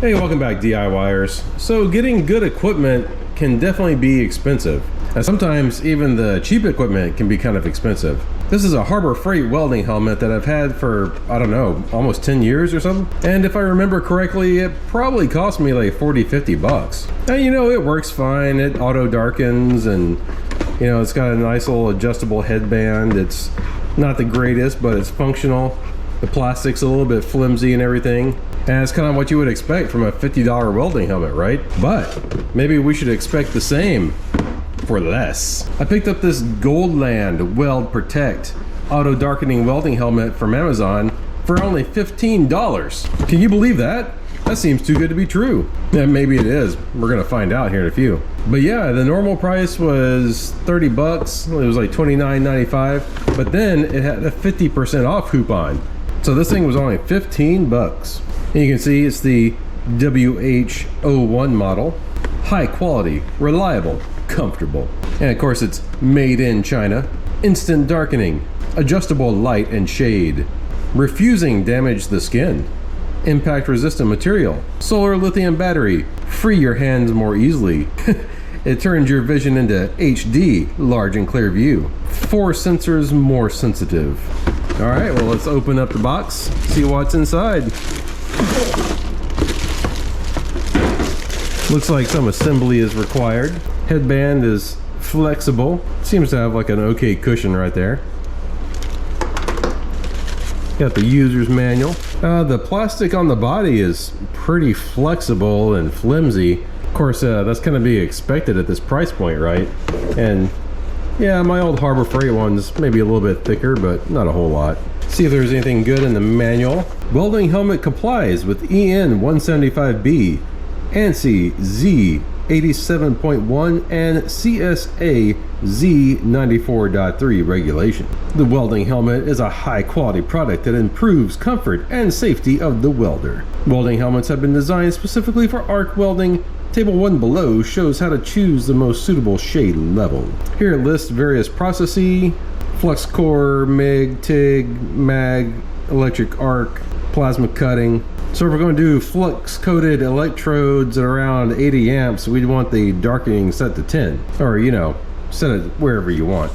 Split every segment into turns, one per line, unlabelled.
Hey, welcome back DIYers. So getting good equipment can definitely be expensive. And sometimes even the cheap equipment can be kind of expensive. This is a Harbor Freight welding helmet that I've had for, I don't know, almost 10 years or something. And if I remember correctly, it probably cost me like 40-50 bucks. And you know, it works fine. It auto darkens and you know, it's got a nice little adjustable headband. It's not the greatest, but it's functional. The plastic's a little bit flimsy and everything. And it's kind of what you would expect from a $50 welding helmet, right? But maybe we should expect the same for less. I picked up this Goldland-WELD Protect auto darkening welding helmet from Amazon for only $15. Can you believe that? That seems too good to be true. Yeah, maybe it is. We're gonna find out here in a few. But yeah, the normal price was 30 bucks. It was like $29.95, but then it had a 50% off coupon. So this thing was only 15 bucks. And you can see it's the WH01 model. High quality, reliable, comfortable. And of course it's made in China. Instant darkening, adjustable light and shade, refusing damage the skin, impact resistant material, solar lithium battery, free your hands more easily. It turns your vision into HD, large and clear view. 4 sensors more sensitive. All right, well, let's open up the box, see what's inside. Looks like some assembly is required. Headband is flexible. Seems to have like an okay cushion right there. Got the user's manual. The plastic on the body is pretty flexible and flimsy. Of course, that's gonna be expected at this price point, right? And yeah, my old Harbor Freight one's maybe a little bit thicker, but not a whole lot. See if there's anything good in the manual. Welding helmet complies with EN 175B, ANSI Z87.1, and CSA Z94.3 regulation. The welding helmet is a high quality product that improves comfort and safety of the welder. Welding helmets have been designed specifically for arc welding. Table 1 below shows how to choose the most suitable shade level. Here it lists various processes: flux core, MIG, TIG, MAG, electric arc, plasma cutting. So if we're going to do flux coated electrodes at around 80 amps, we'd want the darkening set to 10. Or, you know, set it wherever you want.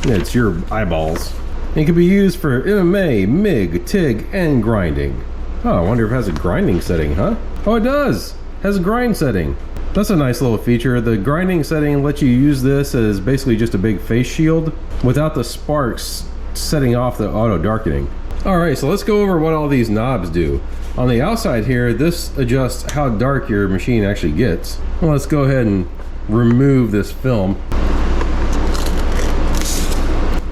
It's your eyeballs. It can be used for MMA, MIG, TIG, and grinding. Oh, I wonder if it has a grinding setting, huh? Oh, it does! It has a grind setting. That's a nice little feature. The grinding setting lets you use this as basically just a big face shield without the sparks setting off the auto darkening. Alright, so let's go over what all these knobs do. On the outside here, this adjusts how dark your machine actually gets. Well, let's go ahead and remove this film.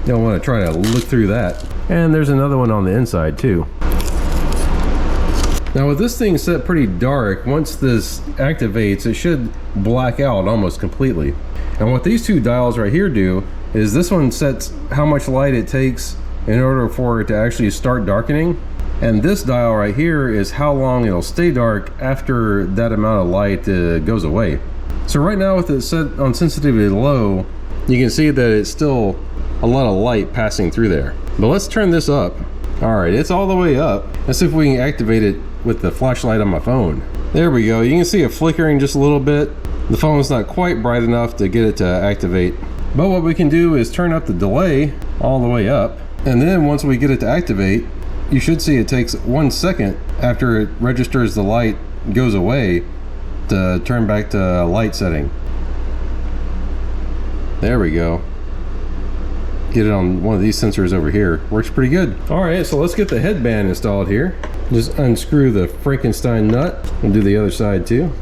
You don't want to try to look through that. And there's another one on the inside too. Now with this thing set pretty dark, once this activates, it should black out almost completely. And what these two dials right here do is this one sets how much light it takes in order for it to actually start darkening. And this dial right here is how long it'll stay dark after that amount of light goes away. So right now with it set on sensitivity low, you can see that it's still a lot of light passing through there. But let's turn this up. All right, it's all the way up. Let's see if we can activate it with the flashlight on my phone. There we go. You can see it flickering just a little bit. The phone's not quite bright enough to get it to activate. But what we can do is turn up the delay all the way up. And then once we get it to activate, you should see it takes 1 second after it registers the light goes away to turn back to light setting. There we go. Get it on one of these sensors over here. Works pretty good. All right, so let's get the headband installed here. Just unscrew the Frankenstein nut and do the other side too.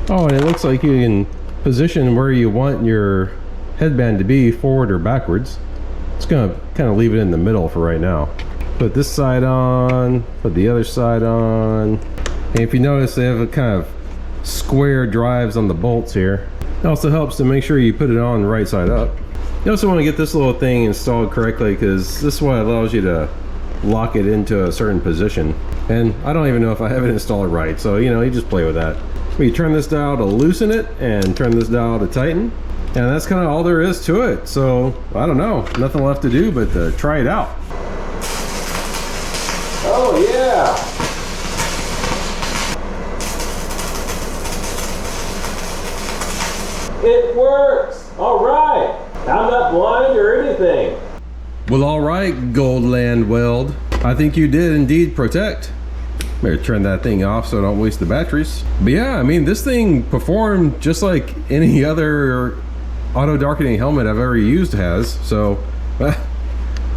Oh, and it looks like you can position where you want your headband to be, forward or backwards. It's gonna kind of leave it in the middle for right now. Put this side on, put the other side on. And if you notice, they have a kind of square drives on the bolts here. It also helps to make sure you put it on right side up. You also want to get this little thing installed correctly, because this is what allows you to lock it into a certain position. And I don't even know if I have it installed right, so you know, you just play with that. You turn this dial to loosen it and turn this dial to tighten. And that's kind of all there is to it. So I don't know, nothing left to do but to try it out. Oh yeah!
It works! Alright! I'm not blind or anything.
Well, alright, Goldland-WELD. I think you did indeed protect. Better turn that thing off so I don't waste the batteries. But yeah, I mean, this thing performed just like any other auto-darkening helmet I've ever used has. So, I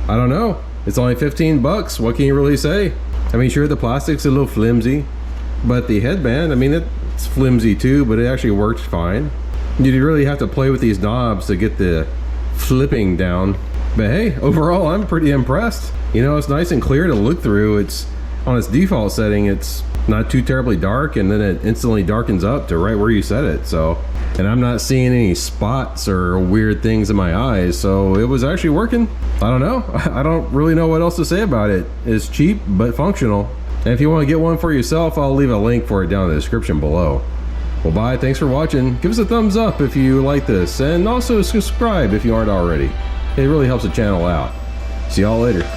don't know. It's only 15 bucks. What can you really say? I mean, sure, the plastic's a little flimsy, but the headband, I mean, it's flimsy too, but it actually works fine. You really have to play with these knobs to get the flipping down. But hey, overall, I'm pretty impressed. You know, it's nice and clear to look through. It's on its default setting, it's not too terribly dark, and then it instantly darkens up to right where you set it. So, and I'm not seeing any spots or weird things in my eyes, so it was actually working. I don't know. I don't really know what else to say about it. It's cheap but functional. And if you want to get one for yourself, I'll leave a link for it down in the description below. Well, bye. Thanks for watching. Give us a thumbs up if you like this, and also subscribe if you aren't already. It really helps the channel out. See y'all later.